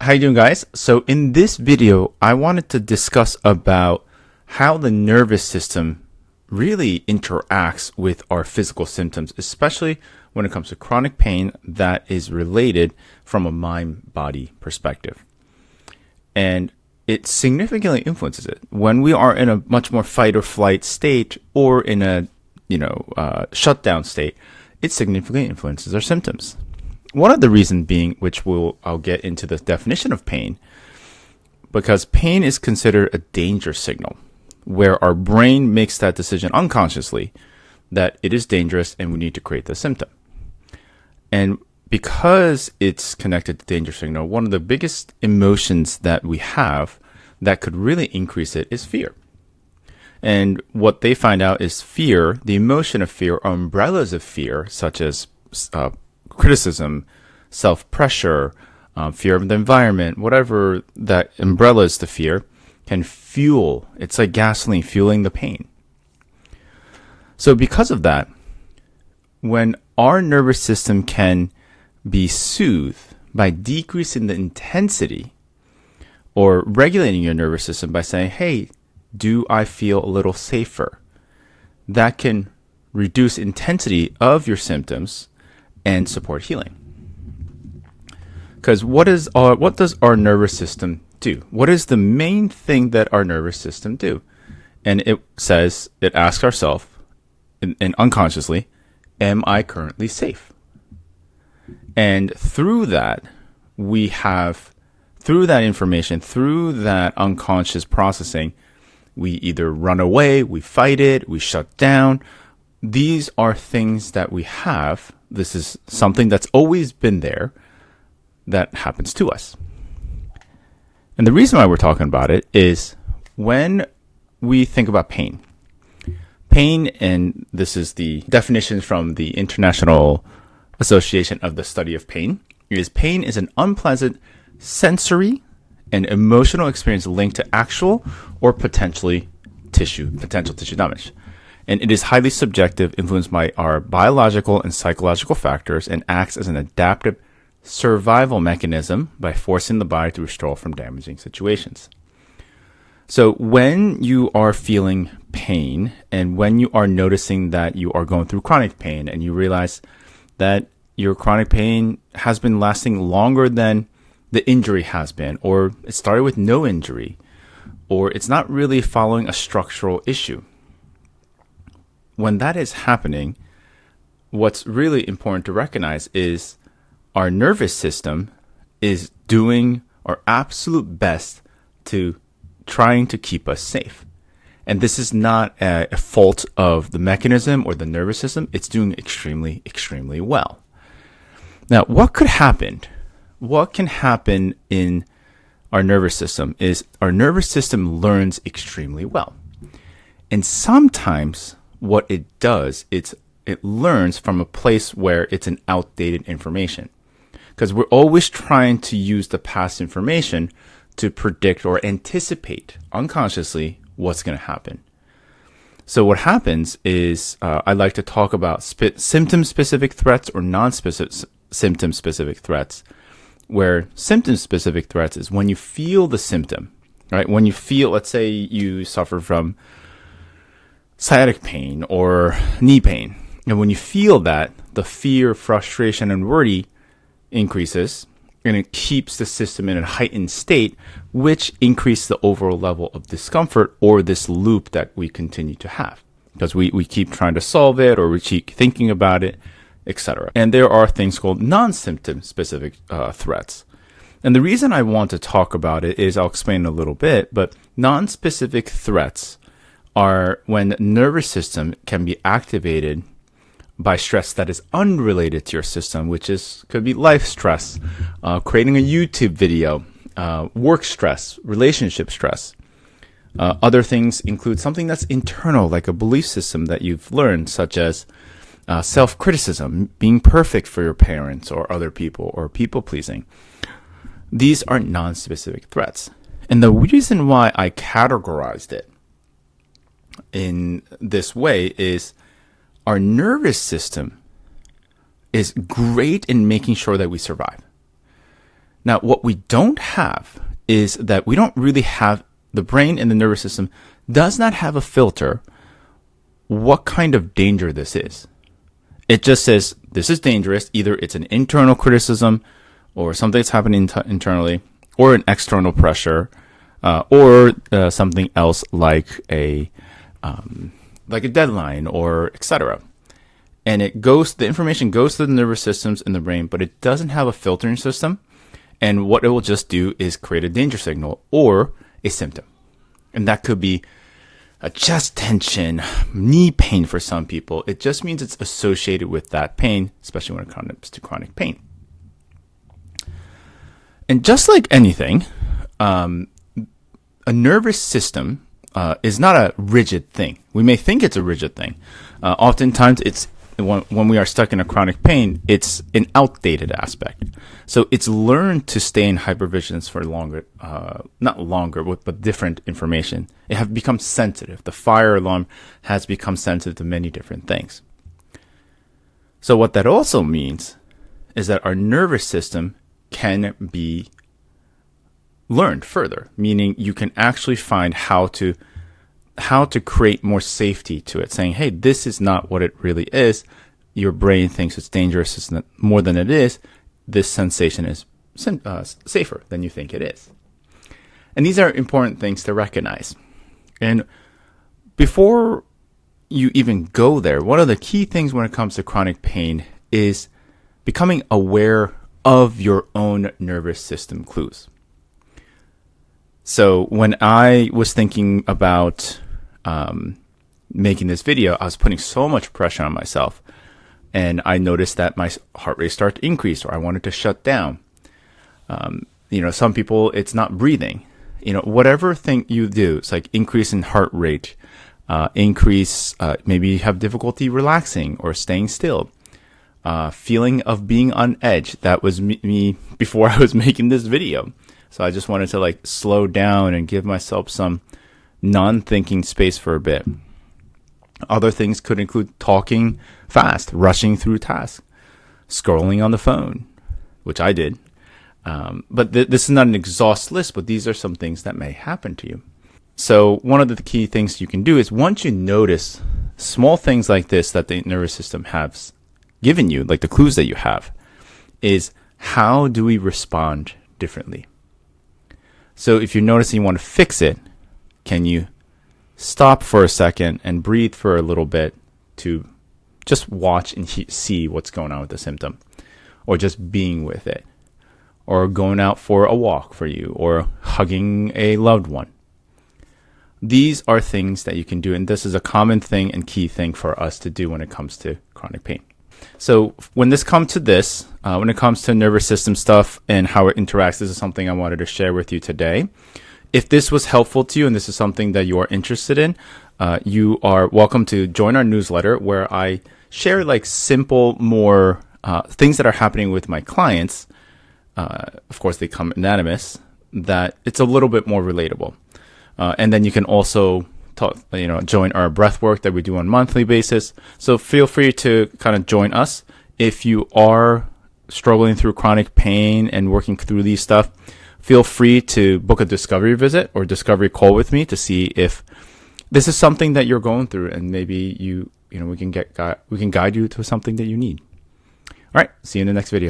How you doing, guys? So in this video, I wanted to discuss about how the nervous system really interacts with our physical symptoms, especially when it comes to chronic pain that is related from a mind-body perspective. And it significantly influences it. When we are in a much more fight or flight state or in a shutdown state, it significantly influences our symptoms. One of the reasons being, which I'll get into the definition of pain, because pain is considered a danger signal, where our brain makes that decision unconsciously that it is dangerous and we need to create the symptom. And because it's connected to danger signal, one of the biggest emotions that we have that could really increase it is fear. And what they find out is fear, the emotion of fear, or umbrellas of fear, such as criticism, self-pressure, fear of the environment, whatever that umbrellas the fear, can fuel. It's like gasoline fueling the pain. So because of that, when our nervous system can be soothed by decreasing the intensity or regulating your nervous system by saying, hey, do I feel a little safer? That can reduce intensity of your symptoms and support healing. Because what does our nervous system do? What is the main thing that our nervous system do? And it asks ourselves, and unconsciously, am I currently safe? And through that, through that information, through that unconscious processing, we either run away, we fight it, we shut down. These are things that we have. This is something that's always been there that happens to us. And the reason why we're talking about it is when we think about pain. Pain, and this is the definition from the International Association of the Study of Pain, is an unpleasant sensory and emotional experience linked to actual or potential tissue damage. And it is highly subjective, influenced by our biological and psychological factors, and acts as an adaptive survival mechanism by forcing the body to restore from damaging situations. So when you are feeling pain and when you are noticing that you are going through chronic pain and you realize that your chronic pain has been lasting longer than the injury has been, or it started with no injury, or it's not really following a structural issue. When that is happening, what's really important to recognize is our nervous system is doing our absolute best to trying to keep us safe. And this is not a fault of the mechanism or the nervous system. It's doing extremely, extremely well. Now, what could happen? What can happen in our nervous system is our nervous system learns extremely well. And sometimes what it does, it learns from a place where it's an outdated information. Because we're always trying to use the past information to predict or anticipate unconsciously what's going to happen. So what happens is I like to talk about symptom-specific threats or non-specific symptom-specific threats, where symptom-specific threats is when you feel the symptom, right? When you feel, let's say you suffer from sciatic pain or knee pain, and when you feel that, the fear, frustration, and worry increases, and it keeps the system in a heightened state, which increases the overall level of discomfort or this loop that we continue to have because we keep trying to solve it or we keep thinking about it, etc. And there are things called non-symptom specific threats. And the reason I want to talk about it is I'll explain a little bit, but non-specific threats are when the nervous system can be activated by stress that is unrelated to your system, which could be life stress, creating a YouTube video, work stress, relationship stress. Other things include something that's internal, like a belief system that you've learned, such as self-criticism, being perfect for your parents or other people, or people-pleasing. These are non-specific threats. And the reason why I categorized it in this way is our nervous system is great in making sure that we survive. Now, what we don't have is that we don't really have, the brain and the nervous system does not have a filter what kind of danger this is. It just says this is dangerous. Either it's an internal criticism or something that's happening internally, or an external pressure, or something else like a deadline, or etc. And the information goes to the nervous systems in the brain, but it doesn't have a filtering system. And what it will just do is create a danger signal or a symptom. And that could be a chest tension, knee pain for some people. It just means it's associated with that pain, especially when it comes to chronic pain. And just like anything, a nervous system is not a rigid thing. We may think it's a rigid thing. Oftentimes, it's when we are stuck in a chronic pain, it's an outdated aspect. So it's learned to stay in hypervigilance for longer, not longer, but different information. It has become sensitive. The fire alarm has become sensitive to many different things. So what that also means is that our nervous system can be learned further, meaning you can actually find how to create more safety to it, saying, hey, this is not what it really is. Your brain thinks it's dangerous, it's not more than it is. This sensation is safer than you think it is. And these are important things to recognize. And before you even go there, one of the key things when it comes to chronic pain is becoming aware of your own nervous system clues. So when I was thinking about making this video, I was putting so much pressure on myself, and I noticed that my heart rate started to increase, or I wanted to shut down. Some people, it's not breathing. Whatever thing you do, it's like increase in heart rate, maybe you have difficulty relaxing or staying still, feeling of being on edge. That was me before I was making this video. So I just wanted to slow down and give myself some non-thinking space for a bit. Other things could include talking fast, rushing through tasks, scrolling on the phone, which I did. But this is not an exhaust list, but these are some things that may happen to you. So one of the key things you can do is once you notice small things like this that the nervous system has given you, like the clues that you have, is how do we respond differently? So if you're noticing you want to fix it, can you stop for a second and breathe for a little bit to just watch and see what's going on with the symptom, or just being with it, or going out for a walk for you, or hugging a loved one. These are things that you can do, and this is a common thing and key thing for us to do when it comes to chronic pain. So when it comes to nervous system stuff and how it interacts, this is something I wanted to share with you today. If this was helpful to you and this is something that you are interested in, you are welcome to join our newsletter, where I share simple, more things that are happening with my clients. Of course, they come anonymous, that it's a little bit more relatable. And then you can also join our breath work that we do on a monthly basis. So feel free to kind of join us if you are struggling through chronic pain and working through these stuff. Feel free to book a discovery visit or discovery call with me to see if this is something that you're going through, and maybe we can guide you to something that you need. All right, see you in the next video.